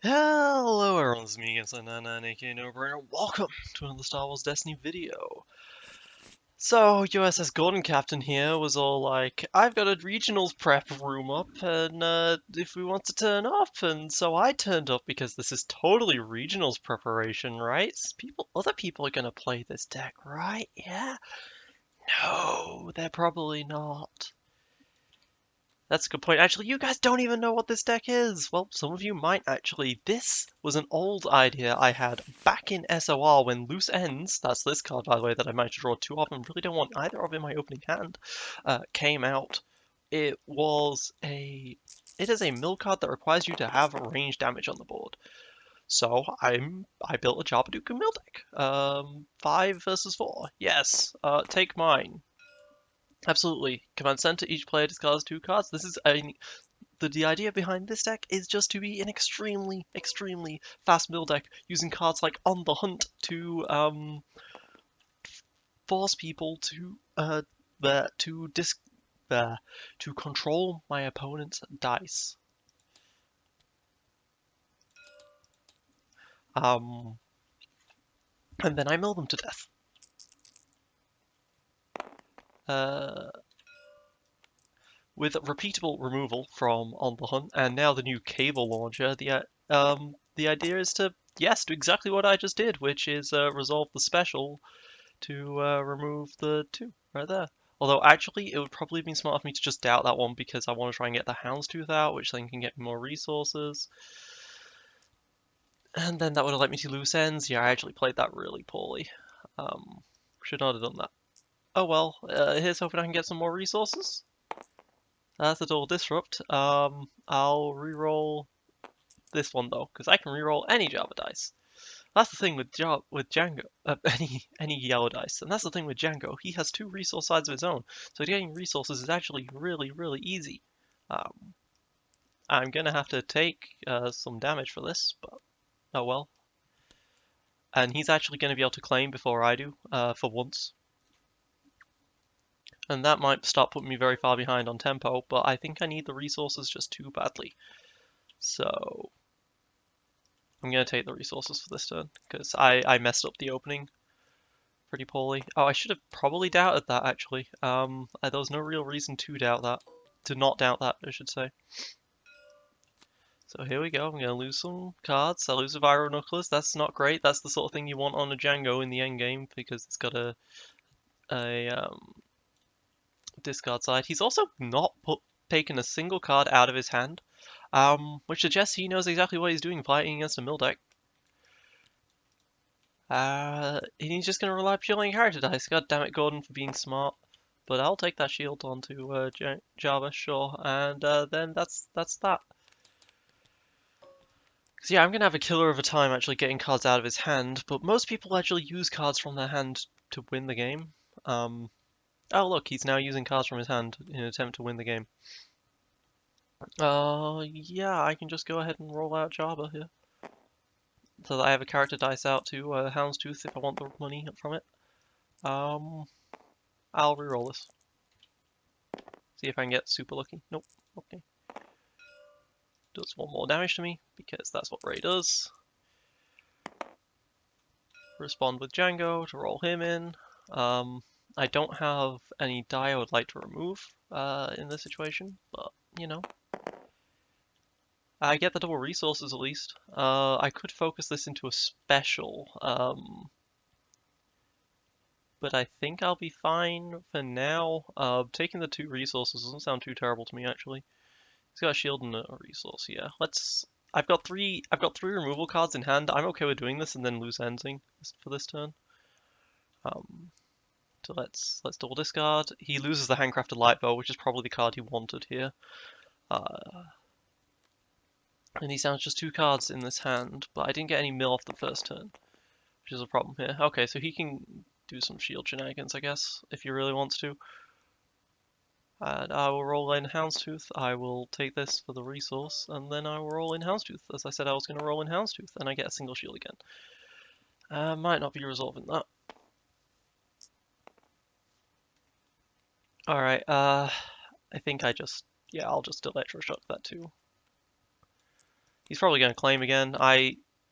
Hello everyone, it's me again, Nana, aka No-Brainer. Welcome to another Star Wars Destiny video. So, USS Golden Captain here was all like, I've got a regionals prep room up, and if we want to turn up, and so I turned up because this is totally regionals preparation, right? Other people are gonna play this deck, right? Yeah? No, they're probably not. That's a good point. Actually, you guys don't even know what this deck is. Well, some of you might actually. This was an old idea I had back in SOR when Loose Ends, that's this card by the way that I managed to draw two of and really don't want either of in my opening hand, came out. It was a it is a mill card that requires you to have range damage on the board. So I built a Jabba mill deck. 5 versus 4. Yes. Take mine. Absolutely. Command center, each player discards 2 cards. The idea behind this deck is just to be an extremely, extremely fast mill deck using cards like On the Hunt to force people to dis to control my opponent's dice. Um, and then I mill them to death. Uh, with repeatable removal from On the Hunt and now the new cable launcher, the idea is to yes do exactly what I just did, which is resolve the special to remove the 2 right there. Although actually, it would probably have been smart of me to just doubt that one because I want to try and get the Houndstooth out, which then can get me more resources. And then that would have let me to loose ends. Yeah, I actually played that really poorly. Should not have done that. Oh well, here's hoping I can get some more resources. That's a double disrupt. I'll re-roll this one though, because I can re-roll any Java dice. That's the thing with Django, any yellow dice, and that's the thing with Django. He has 2 resource sides of his own, so getting resources is actually really, really easy. Um, I'm gonna have to take some damage for this, but oh well. And he's actually gonna be able to claim before I do, for once, and that might start putting me very far behind on tempo. But I think I need the resources just too badly, so I'm gonna take the resources for this turn because I messed up the opening pretty poorly. Oh, I should have probably doubted that actually. There was no real reason to doubt that. To not doubt that, I should say. So here we go. I'm gonna lose some cards. I lose a Viral Knuckles. That's not great. That's the sort of thing you want on a Django in the end game because it's got a discard side. He's also not taken a single card out of his hand, which suggests he knows exactly what he's doing fighting against a mill deck. And he's just gonna rely purely on character dice. God damn it, Gordon, for being smart. But I'll take that shield onto Java, sure. And then that's that. Because yeah, I'm gonna have a killer of a time actually getting cards out of his hand. But most people actually use cards from their hand to win the game. Um, oh look, he's now using cards from his hand in an attempt to win the game. Yeah, I can just go ahead and roll out Java here. So that I have a character dice out to Houndstooth if I want the money from it. Um, I'll reroll this. See if I can get super lucky. Nope. Okay. Does 1 more damage to me, because that's what Ray does. Respond with Django to roll him in. I don't have any die I would like to remove in this situation, but, you know. I get the double resources at least. I could focus this into a special, but I think I'll be fine for now. Taking the 2 resources doesn't sound too terrible to me, actually. He's got a shield and a resource. Yeah, let's. I've got three removal cards in hand. I'm okay with doing this and then loose ending for this turn. Um, so let's double discard. He loses the handcrafted light bow, which is probably the card he wanted here. And he sounds just 2 cards in this hand, but I didn't get any mill off the first turn, which is a problem here. Okay, so he can do some shield shenanigans, I guess, if he really wants to. And I will roll in Houndstooth. I will take this for the resource, and then I will roll in Houndstooth. As I said, I was going to roll in Houndstooth, and I get a single shield again. Might not be resolving that. Alright, I think yeah, I'll just electroshock that too. He's probably going to claim again.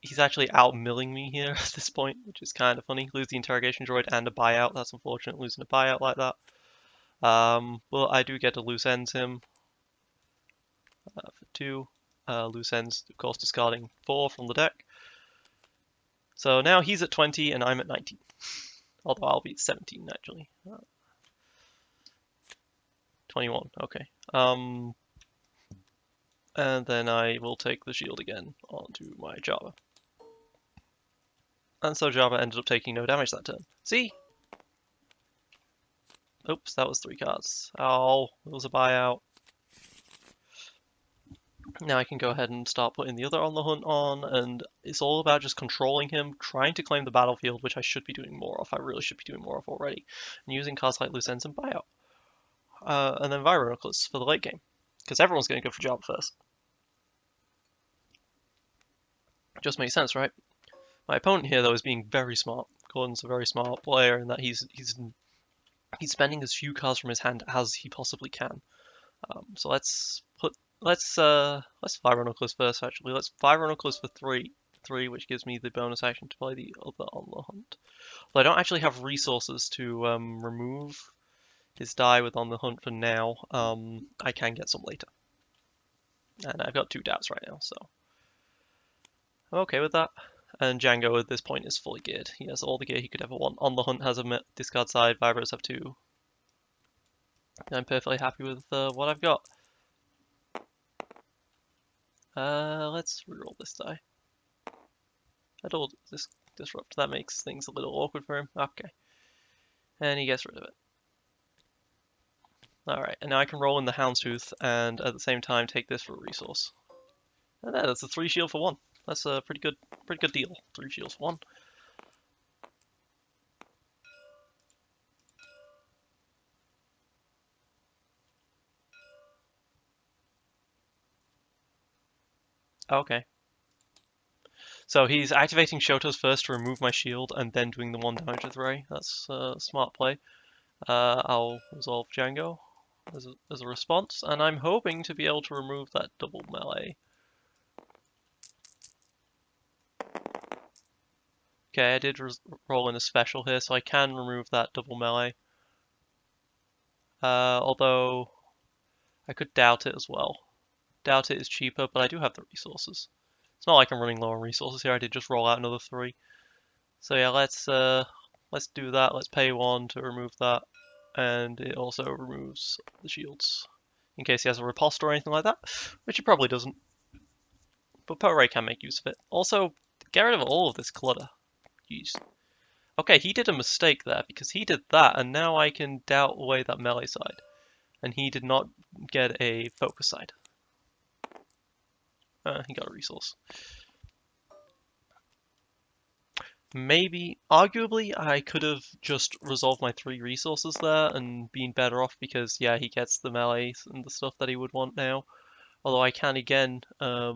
He's actually out-milling me here at this point, which is kind of funny. Lose the interrogation droid and a buyout. That's unfortunate, losing a buyout like that. But I do get to loose ends him for 2. Loose ends, of course, discarding 4 from the deck. So now he's at 20 and I'm at 19. Although I'll be at 17 actually. 21, okay. And then I will take the shield again onto my Jabba. And so Jabba ended up taking no damage that turn. See? Oops, that was 3 cards. Oh, it was a buyout. Now I can go ahead and start putting the other on the hunt on, and it's all about just controlling him, trying to claim the battlefield, which I should be doing more of. I really should be doing more of already. And using cards like Loose Ends and Buyout. And then Viro Knuckles for the late game. Because everyone's going to go for Jabba first. Just makes sense, right? My opponent here, though, is being very smart. Gordon's a very smart player in that he's spending as few cards from his hand as he possibly can. So let's Viro Knuckles first. Actually, let's Viro Knuckles for 3, which gives me the bonus action to play the other on the hunt. But I don't actually have resources to remove his die with on the hunt for now. I can get some later, and I've got 2 doubts right now, so I'm okay with that. And Django at this point is fully geared. He has all the gear he could ever want. On the hunt has a discard side. Viros have 2. I'm perfectly happy with what I've got. Let's reroll this die. That'll disrupt. That makes things a little awkward for him. Okay. And he gets rid of it. Alright, and now I can roll in the Houndstooth and at the same time take this for a resource. And that's a 3 shield for 1. That's a pretty good deal. 3 shields for 1. Okay. So he's activating Shotos first to remove my shield and then doing the 1 damage with Ray. That's a smart play. I'll resolve Django as a response, and I'm hoping to be able to remove that double melee. Okay, I did roll in a special here, so I can remove that double melee. Although I could doubt it as well. Doubt it is cheaper, but I do have the resources. It's not like I'm running low on resources here. I did just roll out another 3. So yeah, let's do that. Let's pay 1 to remove that, and it also removes the shields in case he has a riposte or anything like that, which he probably doesn't. But Poe-Ray can make use of it. Also, get rid of all of this clutter. Jeez. Okay, he did a mistake there because he did that, and now I can doubt away that melee side, and he did not get a focus side. He got a resource. Maybe, arguably, I could have just resolved my 3 resources there and been better off because, yeah, he gets the melees and the stuff that he would want now. Although I can again, yeah,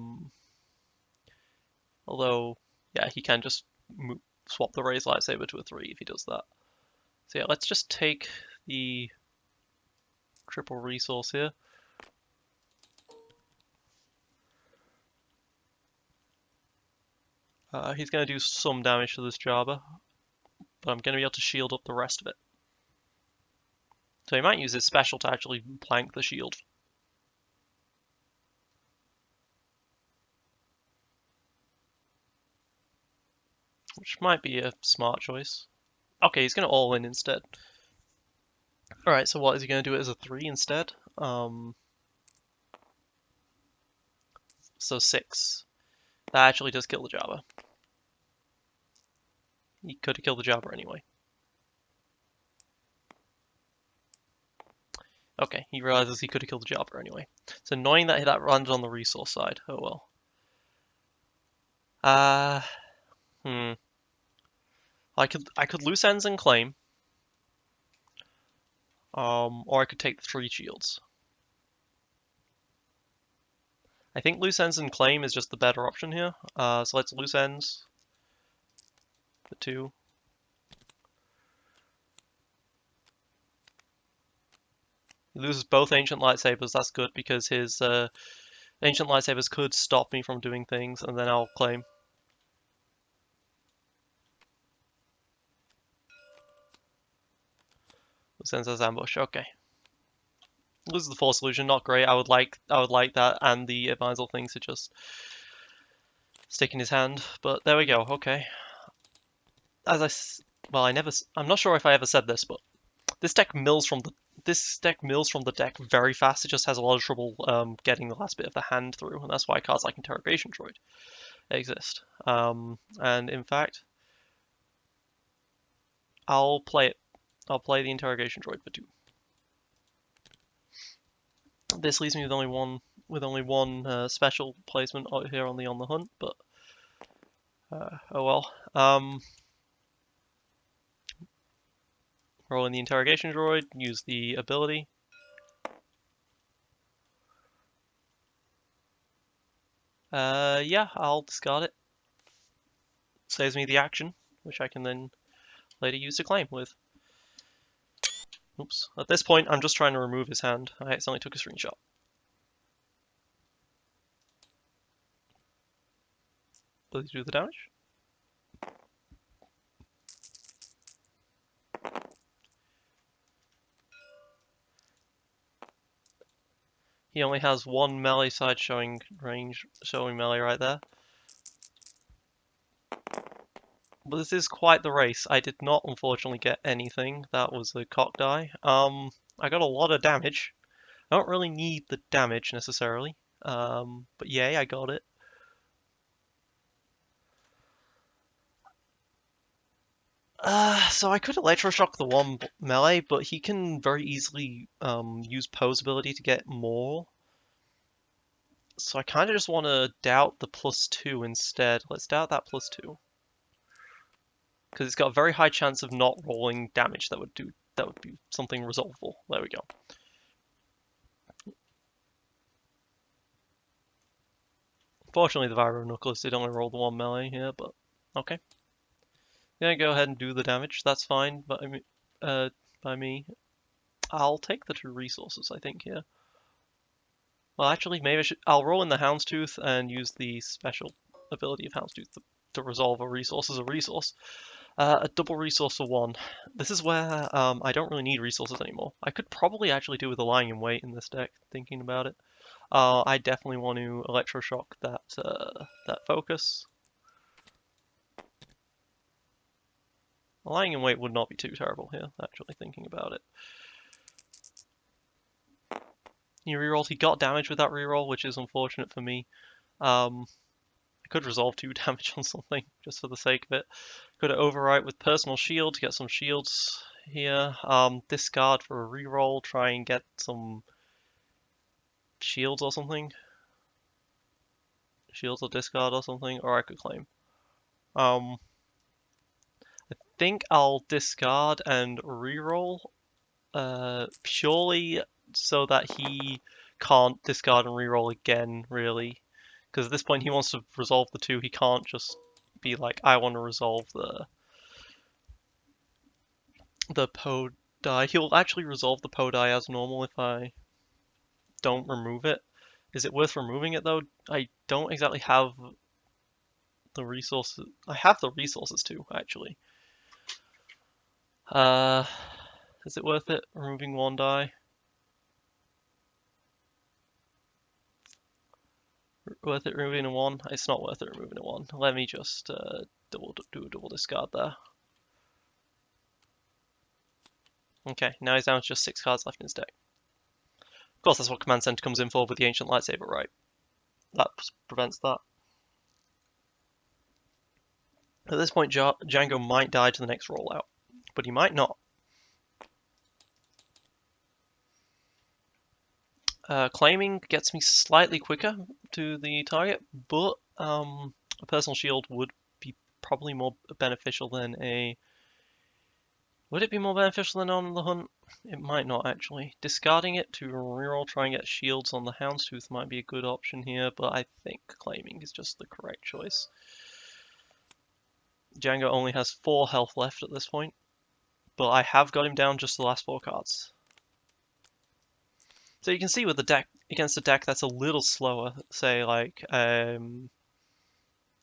he can just swap the Ray's Lightsaber to a 3 if he does that. So yeah, let's just take the triple resource here. He's going to do some damage to this Jabba, but I'm going to be able to shield up the rest of it. So he might use his special to actually plank the shield. Which might be a smart choice. Okay, he's going to all in instead. Alright, so what, is he going to do it as a 3 instead? So 6. That actually does kill the Jabba. He could have killed the Jabba anyway. Okay, he realizes he could have killed the Jabba anyway. It's annoying that that landed on the resource side. Oh well. I could loose ends and claim. Or I could take the 3 shields. I think loose ends and claim is just the better option here. So let's loose ends. The 2. He loses both ancient lightsabers. That's good because his Ancient lightsabers could stop me from doing things, and then I'll claim. Sensors ambush. Okay. This is the Force illusion, not great. I would like that and the advisal thing to just stick in his hand, but there we go. Okay. I'm not sure if I ever said this, but this deck mills from the deck very fast. It just has a lot of trouble getting the last bit of the hand through, and that's why cards like Interrogation Droid exist. And in fact, I'll play it. I'll play the Interrogation Droid for 2. This leaves me with only one special placement out here on the hunt, but oh well. Roll in the Interrogation Droid, use the ability. Yeah, I'll discard it. Saves me the action, which I can then later use to claim with. Oops. At this point, I'm just trying to remove his hand. I accidentally took a screenshot. Does he do the damage? He only has one melee side showing range, showing melee right there. But this is quite the race. I did not, unfortunately, get anything. That was a cock die. I got a lot of damage. I don't really need the damage, necessarily. But yay, I got it. So I could electroshock the one melee, but he can very easily use Poe's ability to get more. So I kind of just want to doubt the +2 instead. Let's doubt that +2. Because it's got a very high chance of not rolling damage that would be something resolvable. There we go. Fortunately, the Vibro Knuckles did only roll the one melee here, but okay. Yeah, go ahead and do the damage. That's fine, but by me. I'll take the 2 resources, I think, here. Well, actually, maybe I'll roll in the Houndstooth and use the special ability of Houndstooth to resolve a resource as a resource. A double resource for 1. This is where I don't really need resources anymore. I could probably actually do with a lying in wait in this deck, thinking about it. I definitely want to electroshock that focus. Lying in wait would not be too terrible here, actually thinking about it. He rerolled. He got damage with that reroll, which is unfortunate for me. I could resolve 2 damage on something, just for the sake of it. Could overwrite with Personal Shield to get some shields here. Discard for a reroll, try and get some shields or something. Shields or discard or something, or I could claim. I think I'll discard and reroll, purely so that he can't discard and reroll again, really. Because at this point he wants to resolve the 2, he can't just be like, I want to resolve the Poe die. He'll actually resolve the Poe die as normal if I don't remove it. Is it worth removing it though? I don't exactly have the resources. I have the resources too, actually. Is it worth it removing 1 die? Worth it removing a 1? It's not worth it removing a 1. Let me just do a double discard there. Okay, now he's down to just 6 cards left in his deck. Of course, that's what Command Center comes in for with the Ancient Lightsaber, right? That prevents that. At this point, Django might die to the next rollout, but he might not. Claiming gets me slightly quicker to the target, but a Personal Shield would be probably more beneficial than a... Would it be more beneficial than on the hunt? It might not, actually. Discarding it to reroll, try and get shields on the Houndstooth might be a good option here, but I think claiming is just the correct choice. Django only has 4 health left at this point, but I have got him down just the last 4 cards. So you can see with the deck, against a deck that's a little slower, say like a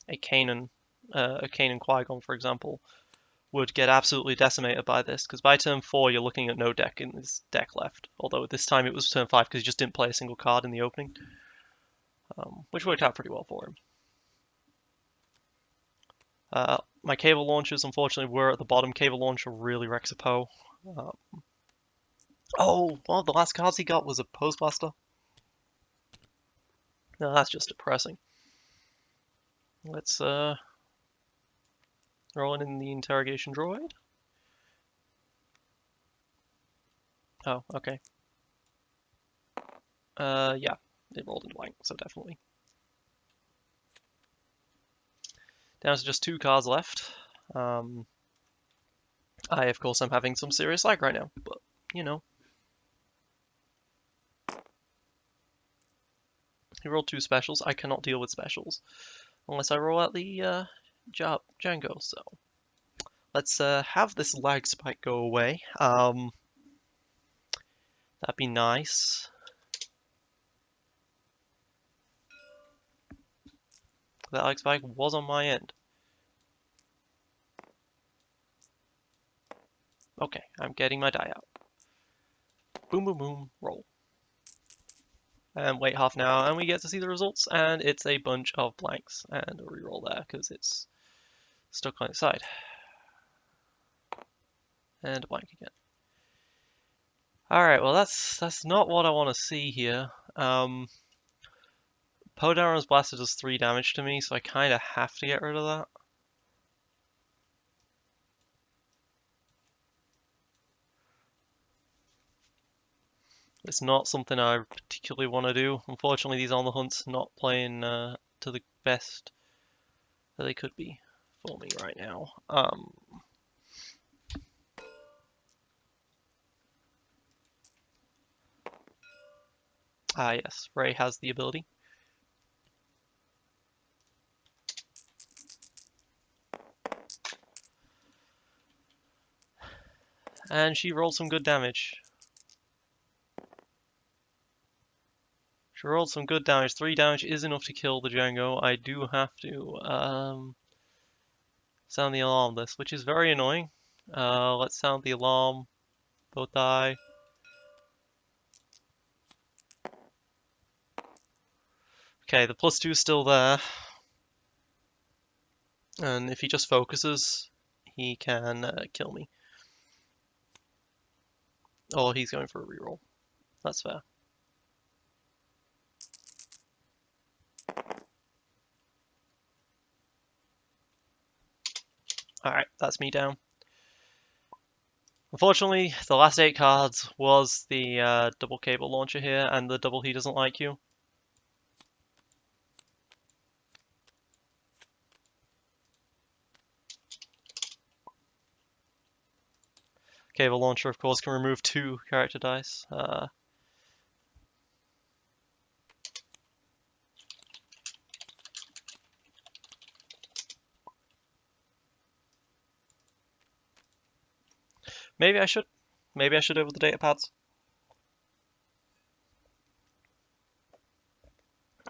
Kanan, Qui-Gon, for example, would get absolutely decimated by this, because by turn 4 you're looking at no deck in his deck left. Although this time it was turn 5 because he just didn't play a single card in the opening, which worked out pretty well for him. My cable launchers, unfortunately, were at the bottom. Cable launcher really wrecks a Poe. Oh, one of the last cards he got was a Postmaster. No, that's just depressing. Let's roll in the interrogation droid. Oh, okay. Yeah, it rolled in blank, so definitely. Down to just 2 cards left. I, of course, I'm having some serious lag right now, but, you know. He rolled 2 specials. I cannot deal with specials unless I roll out the Django, so let's have this lag spike go away. That'd be nice. That lag spike was on my end. Okay, I'm getting my die out. Boom, boom, boom, roll. And wait half an hour, and we get to see the results, and it's a bunch of blanks, and a reroll there, because it's stuck on its side. And a blank again. Alright, well that's not what I want to see here. Poe Dameron's Blaster does 3 damage to me, so I kind of have to get rid of that. It's not something I particularly want to do. Unfortunately, these on the hunts not playing to the best that they could be for me right now. Yes, Rey has the ability. And she rolled some good damage. She rolled some good damage. 3 damage is enough to kill the Django. I do have to sound the alarm this, which is very annoying. Let's sound the alarm. Both die. Okay, the +2 is still there. And if he just focuses, he can kill me. Oh, he's going for a reroll. That's fair. Alright, that's me down. Unfortunately, the last 8 cards was the double cable launcher here, and the double he doesn't like you. Cable launcher, of course, can remove 2 character dice. Maybe I should. Maybe I should over the data pads.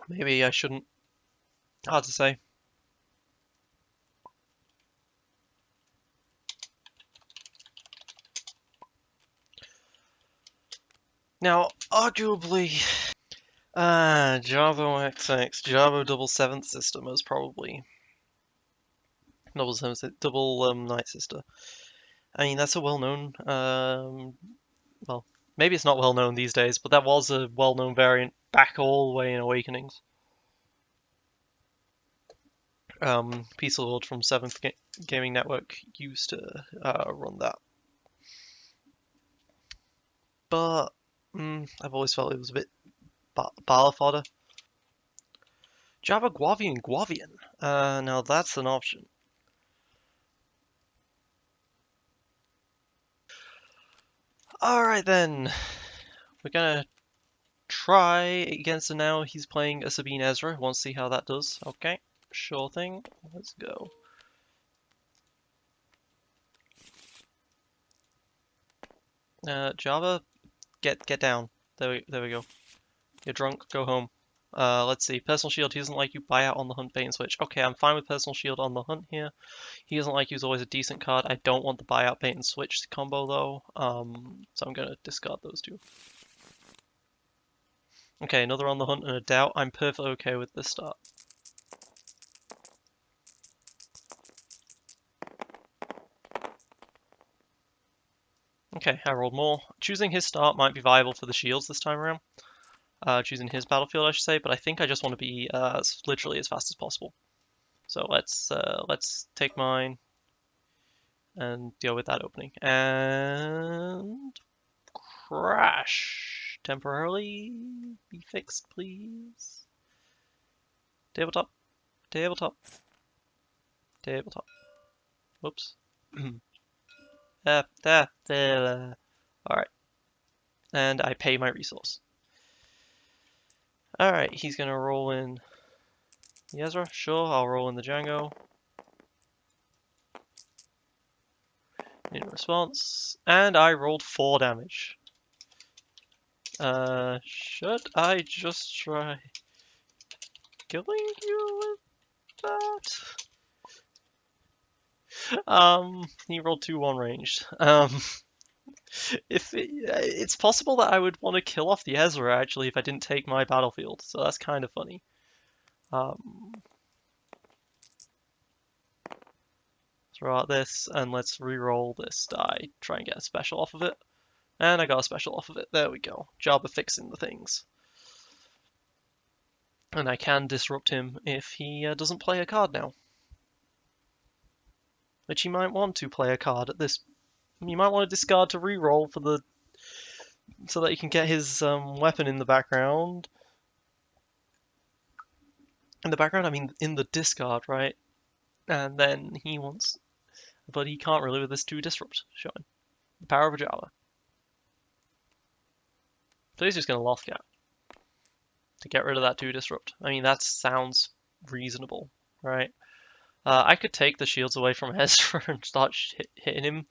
Maybe I shouldn't. Hard to say. Now, arguably, Jabba XX, Jabba double 7th sister most probably. Double 7th, double Night Sister. I mean, that's a well-known, well, maybe it's not well-known these days, but that was a well-known variant back all the way in Awakenings. Peace Lord from 7th Gaming Network used to run that. But I've always felt it was a bit bar fodder. Jabba Guavian. Now that's an option. Alright then. We're gonna try against him now. He's playing a Sabine Ezra. Want to see how that does. Okay, sure thing. Let's go. Jabba, get down. There we go. You're drunk, go home. Let's see. Personal shield, he doesn't like you, buy out on the hunt, bait and switch. Okay, I'm fine with personal shield on the hunt here. He doesn't like you is always a decent card. I don't want the buyout bait and switch combo though. So I'm gonna discard those two. Okay, another on the hunt and a doubt. I'm perfectly okay with this start. Okay, I rolled more. Choosing his start might be viable for the shields this time around. Choosing his battlefield, I should say, but I think I just want to be literally as fast as possible. So let's take mine and deal with that opening. And crash. Temporarily be fixed, please. Tabletop, tabletop, tabletop. Whoops. Alright. And I pay my resource. Alright, he's gonna roll in the Ezra. Sure, I'll roll in the Django. In response. And I rolled 4 damage. Should I just try killing you with that? He rolled 2 one ranged. It's possible that I would want to kill off the Ezra actually if I didn't take my battlefield, so that's kind of funny. Throw out this and let's re-roll this die. Try and get a special off of it. And I got a special off of it. There we go. Jabba fixing the things. And I can disrupt him if he doesn't play a card now. Which he might want to play a card at this. You might want to discard to re-roll for the so that he can get his weapon in the background. In the background, I mean in the discard, right? And then he wants, but he can't really with this 2 disrupt showing. The power of a Jabba. So he's just going to Lothcat to get rid of that 2 disrupt. I mean, that sounds reasonable, right? I could take the shields away from Ezra and start hitting him,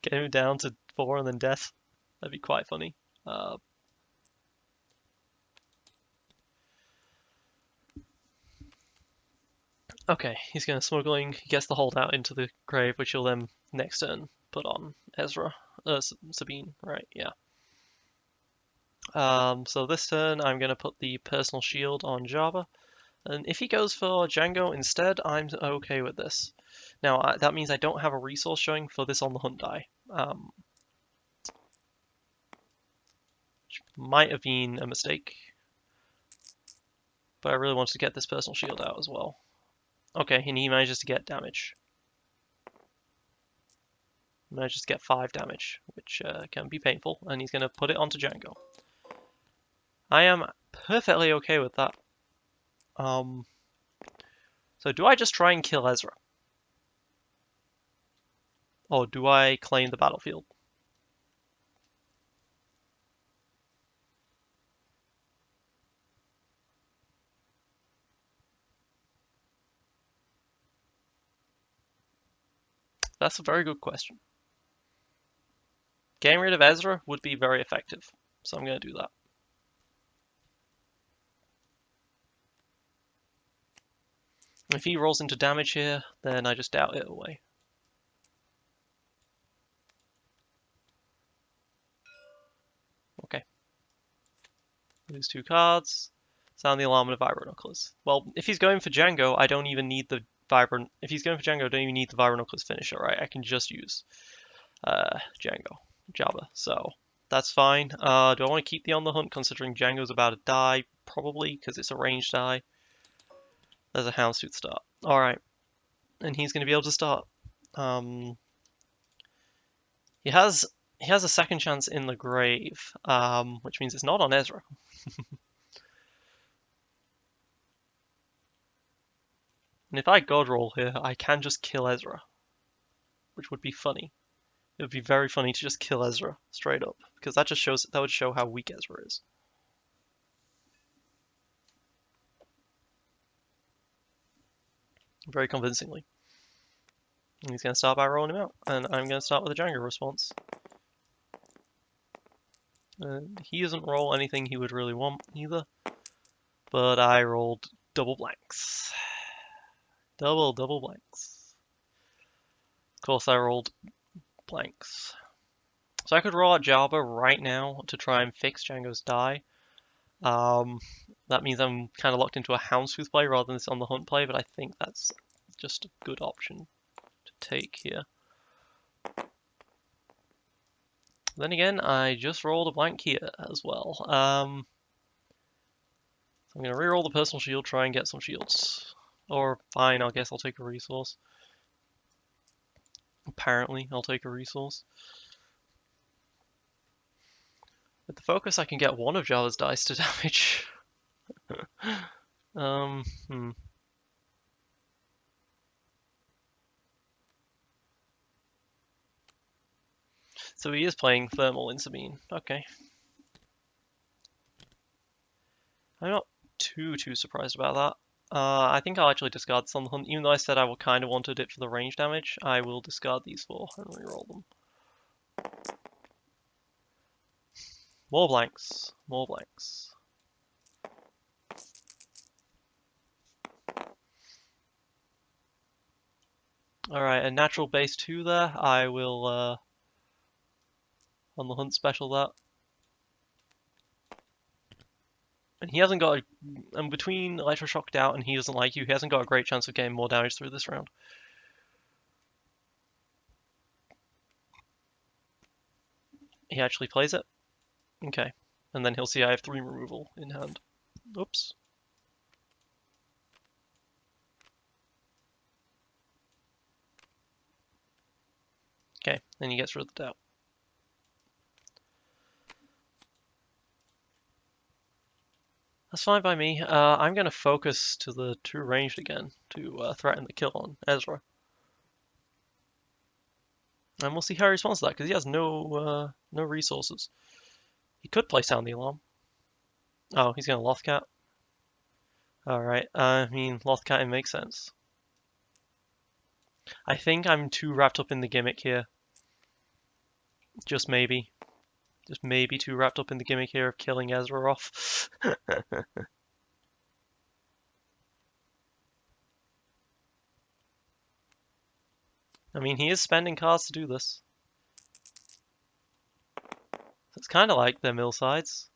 get him down to 4 and then death. That'd be quite funny. Okay, he's going to smuggling. He gets the holdout into the grave, which he'll then next turn put on Ezra. Sabine, right? Yeah. So this turn I'm going to put the personal shield on Jabba. And if he goes for Django instead, I'm okay with this. Now, that means I don't have a resource showing for this on the hunt die. Which might have been a mistake. But I really wanted to get this personal shield out as well. Okay, and he manages to get damage. He manages to get 5 damage, which can be painful, and he's going to put it onto Django. I am perfectly okay with that. So do I just try and kill Ezra? Or do I claim the battlefield? That's a very good question. Getting rid of Ezra would be very effective, so I'm going to do that. If he rolls into damage here, then I just doubt it away. Okay. Lose 2 cards. Sound the alarm of Vibronucleus. Well, if he's going for Django, I don't even need the Vibrant. If he's going for Django, I don't even need the Vibronucleus finisher, right? I can just use Jabba. So that's fine. Do I want to keep the on the hunt considering Django's about to die? Probably, because it's a ranged die. There's a Houndstooth start. Alright. And he's going to be able to start. He has a second chance in the grave, which means it's not on Ezra. And if I God roll here, I can just kill Ezra, which would be funny. It would be very funny to just kill Ezra straight up, because that would show how weak Ezra is. Very convincingly. And he's going to start by rolling him out, and I'm going to start with a Django response. He doesn't roll anything he would really want either. But I rolled double blanks. Double blanks. Of course, I rolled blanks. So I could roll out Jabba right now to try and fix Django's die. That means I'm kind of locked into a Houndstooth play rather than this on the hunt play, but I think that's just a good option to take here. Then again, I just rolled a blank here as well. So I'm going to reroll the personal shield, try and get some shields. Or fine, I guess I'll take a resource. Apparently, I'll take a resource. With the focus, I can get one of Jabba's dice to damage. So he is playing Thermal in Sabine. Okay. I'm not too surprised about that. I think I'll actually discard this on the hunt. Even though I said I kind of wanted it for the range damage, I will discard these four and reroll them. More blanks. More blanks. Alright, a natural base 2 there. I will, on the hunt special that. And he hasn't got and between Electroshock Doubt and He Doesn't Like You, he hasn't got a great chance of getting more damage through this round. He actually plays it. Okay. And then he'll see I have 3 removal in hand. Oops. Okay, then he gets rid of the doubt. That's fine by me. I'm going to focus to the 2 ranged again to threaten the kill on Ezra. And we'll see how he responds to that, because he has no resources. He could play Sound the Alarm. Oh, he's going to Lothcat. Alright, I mean, Lothcat, it makes sense. I think I'm too wrapped up in the gimmick here. Just maybe. Just maybe too wrapped up in the gimmick here of killing Ezra off. I mean, he is spending cards to do this. So it's kind of like their mill sides.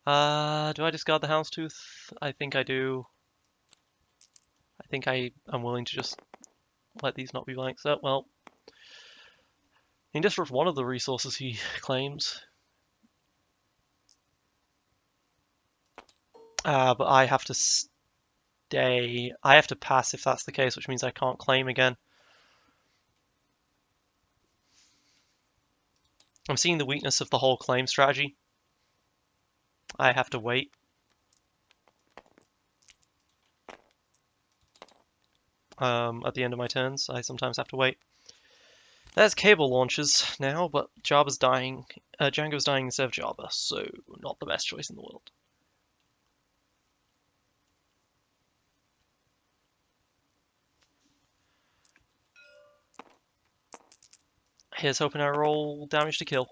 Do I discard the Houndstooth? I think I do. I think I'm willing to just let these not be blanks. Oh, well. He disrupts one of the resources he claims. But I have to stay. I have to pass if that's the case, which means I can't claim again. I'm seeing the weakness of the whole claim strategy. I have to wait. At the end of my turns, I sometimes have to wait. There's cable launches now, but Jabba's dying. Django's dying instead of Jabba, so not the best choice in the world. Here's hoping I roll damage to kill.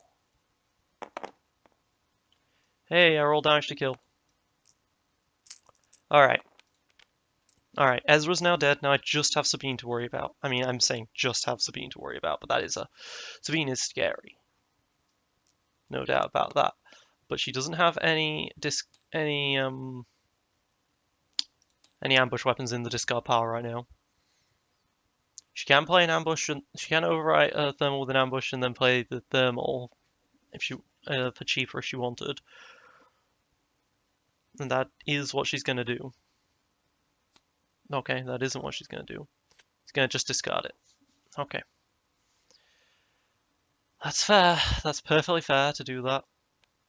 Hey, I roll damage to kill. Alright. Alright, Ezra's now dead. Now I just have Sabine to worry about. I mean, I'm saying just have Sabine to worry about, but that is Sabine is scary. No doubt about that. But she doesn't have any ambush weapons in the discard pile right now. She can play an ambush, and she can overwrite a thermal with an ambush and then play the thermal if she for cheaper if she wanted. And that is what she's gonna do. Okay, that isn't what she's gonna do. She's gonna just discard it. Okay. That's fair. That's perfectly fair to do that.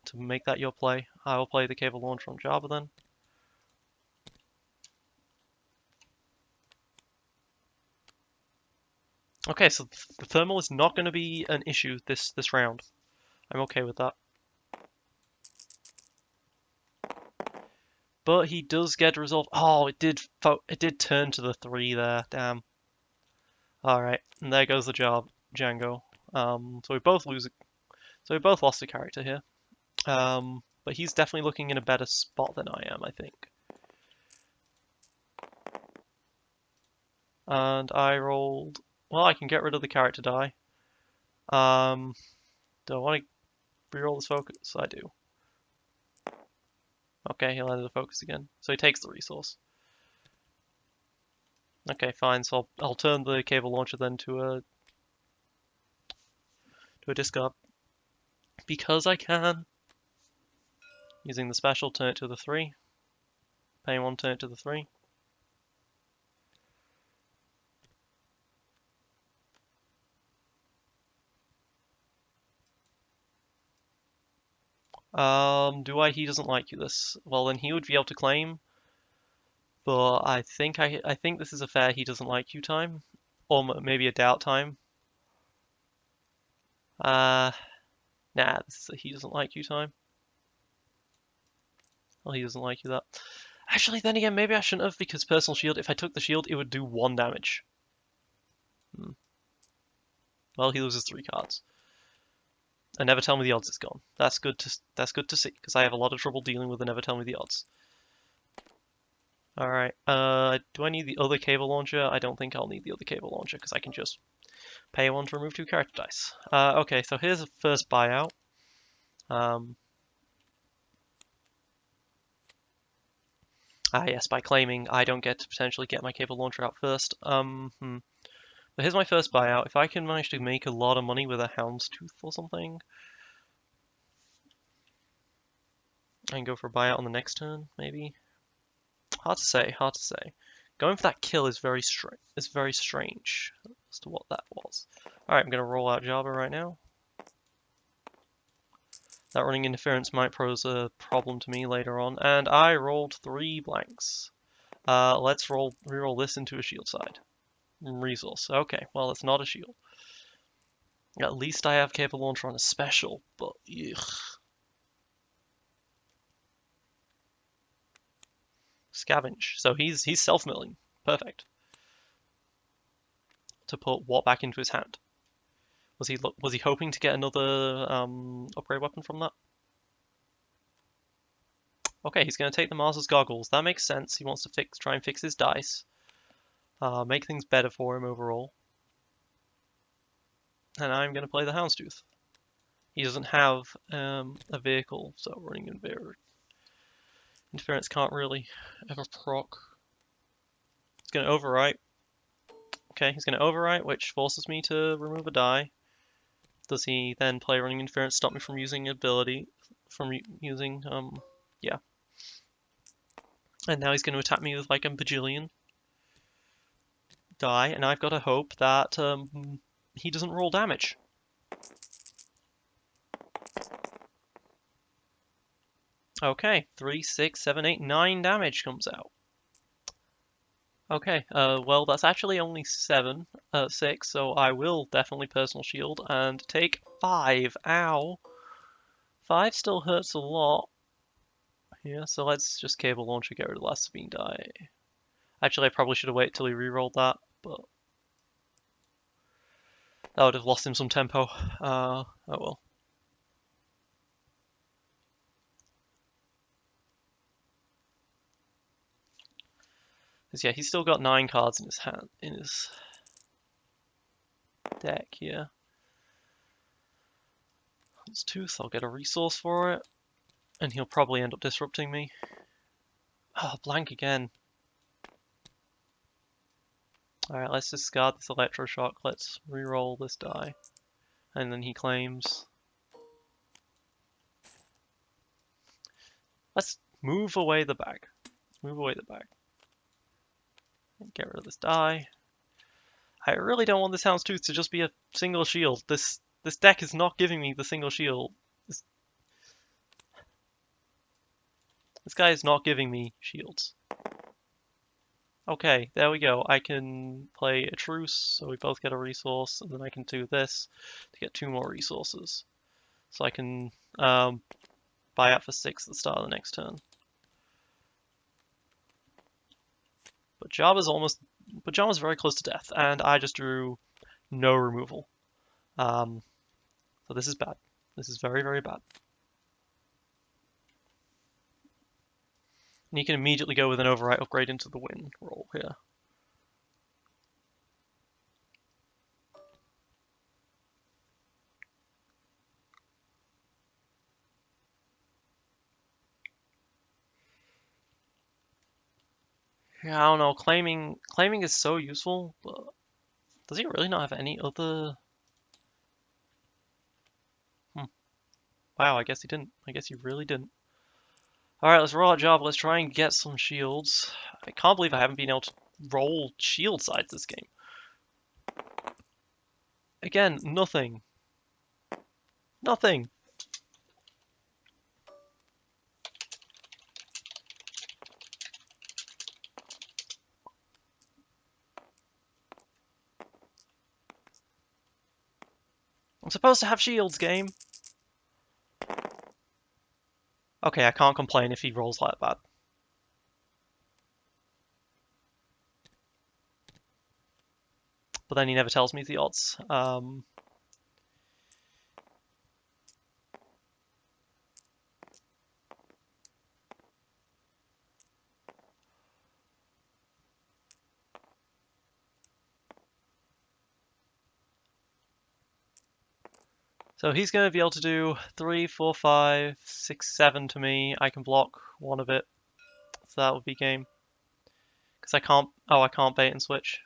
To make that your play. I will play the cable launcher on Jabba then. Okay, so the thermal is not going to be an issue this round. I'm okay with that. But he does get resolved. Oh, it did turn to the 3 there. Damn. All right, and there goes the job, Django. So we both lose. So we both lost a character here. But he's definitely looking in a better spot than I am, I think. And I rolled. Well, I can get rid of the character die. Do I want to reroll this focus? I do. Okay, he'll enter the focus again. So he takes the resource. Okay, fine. So I'll turn the cable launcher then to a discard because I can. Using the special, turn it to the 3. Pay 1, turn it to the 3. He doesn't like you this. Well, then he would be able to claim, but I think this is a fair he doesn't like you time, or maybe a doubt time. Nah, this is a he doesn't like you time. Well, he doesn't like you that. Actually, then again, maybe I shouldn't have because personal shield. If I took the shield, it would do 1 damage. Well, he loses 3 cards. And never tell me the odds is gone. That's good to see because I have a lot of trouble dealing with the never tell me the odds. All right. Do I need the other cable launcher? I don't think I'll need the other cable launcher because I can just pay 1 to remove 2 character dice. Okay, so here's a first buyout. Yes, by claiming I don't get to potentially get my cable launcher out first. But here's my first buyout. If I can manage to make a lot of money with a houndstooth or something, I can go for a buyout on the next turn, maybe. Hard to say. Hard to say. Going for that kill is very strange as to what that was. All right, I'm gonna roll out Jabba right now. That running interference might pose a problem to me later on, and I rolled 3 blanks. Let's reroll this into a shield side. Resource. Okay, well it's not a shield. At least I have cable launcher on a special, but ugh. Scavenge. So he's self-milling. Perfect. To put what back into his hand? Was he hoping to get another upgrade weapon from that? Okay, he's going to take the Mars's goggles. That makes sense. He wants to try and fix his dice. Make things better for him overall. And I'm going to play the Houndstooth. He doesn't have a vehicle, so running interference can't really ever proc. He's going to overwrite. Okay, he's going to overwrite, which forces me to remove a die. Does he then play running interference, stop me from using ability, yeah. And now he's going to attack me with like a bajillion die, and I've got to hope that he doesn't roll damage. Okay, 3, 6, 7, 8, 9 damage comes out. Okay, well that's actually only 6, so I will definitely personal shield and take 5. Ow. 5 still hurts a lot. Yeah, so let's just cable launcher, get rid of the last Sabine die. Actually, I probably should have waited till he rerolled that, but that would have lost him some tempo. Oh well. Because yeah, he's still got 9 cards in his deck here. Houndstooth, I'll get a resource for it, and he'll probably end up disrupting me. Oh, blank again. Alright, let's discard this electroshock. Let's re-roll this die. And then he claims. Let's move away the bag. Let's move away the bag. Get rid of this die. I really don't want this Houndstooth to just be a single shield. This deck is not giving me the single shield. This guy is not giving me shields. Okay, there we go. I can play a truce, so we both get a resource, and then I can do this to get 2 more resources. So I can buy out for 6 at the start of the next turn. But Jabba's very close to death, and I just drew no removal. but this is bad. This is very, very bad. And you can immediately go with an overwrite upgrade into the win roll here. Yeah, I don't know. Claiming is so useful, but does he really not have any other? Wow, I guess he didn't. I guess he really didn't. Alright, let's roll out Jabba. Let's try and get some shields. I can't believe I haven't been able to roll shield sides this game. Again, nothing. Nothing. I'm supposed to have shields, game. Okay, I can't complain if he rolls like that. But then he never tells me the odds. So he's going to be able to do 3, 4, 5, 6, 7 to me. I can block one of it. So that would be game. Because I can't... Oh, I can't bait and switch.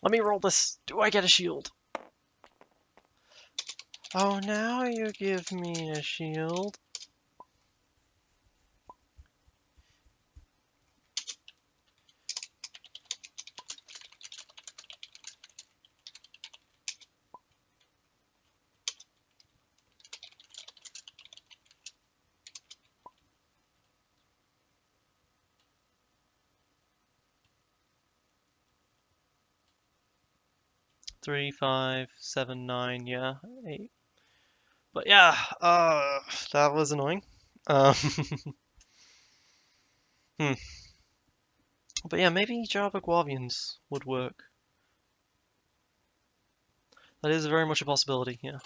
Let me roll this. Do I get a shield? Oh, now you give me a shield. Three, 5, 7, 9, yeah, 8. But yeah, that was annoying. Um, hmm. But yeah, maybe Java Guavians would work. That is very much a possibility, yeah.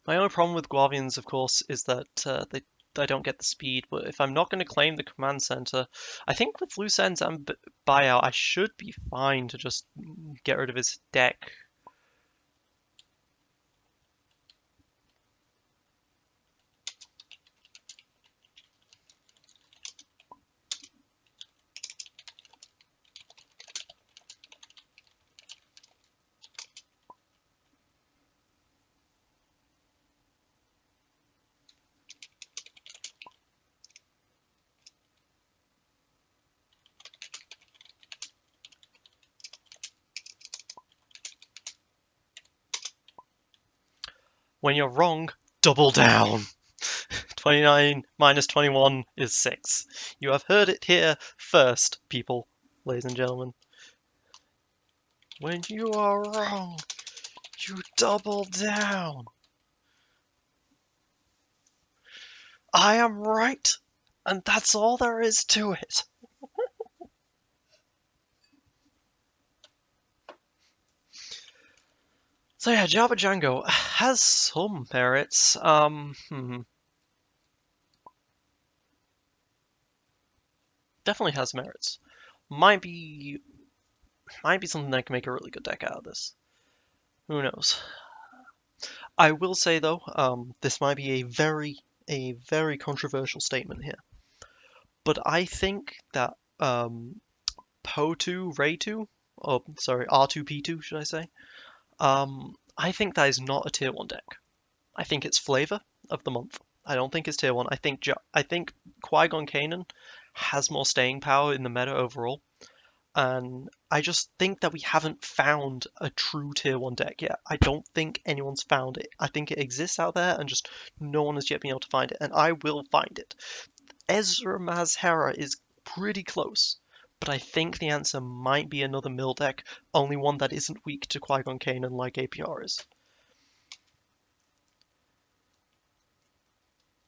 My only problem with Guavians, of course, is that I don't get the speed, but if I'm not going to claim the command center, I think with loose ends and buyout, I should be fine to just get rid of his deck. When you're wrong, double down. 29 minus 21 is 6. You have heard it here first, people, ladies and gentlemen. When you are wrong, you double down. I am right, and that's all there is to it. So yeah, Java Django has some merits. Definitely has merits. Might be something that can make a really good deck out of this. Who knows? I will say though, this might be a very controversial statement here, but I think that Potu Raitu or sorry, R2P2, should I say? I think that is not a tier 1 deck. I think it's flavor of the month. I don't think it's tier 1. I think Qui-Gon Kanan has more staying power in the meta overall. And I just think that we haven't found a true tier 1 deck yet. I don't think anyone's found it. I think it exists out there and just no one has yet been able to find it. And I will find it. Ezra Maz Hera is pretty close. But I think the answer might be another mill deck, only one that isn't weak to Qui-Gon Kanan like APR is.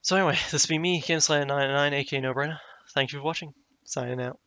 So anyway, this has been me, GameSlayer99, aka No Brainer. Thank you for watching. Signing out.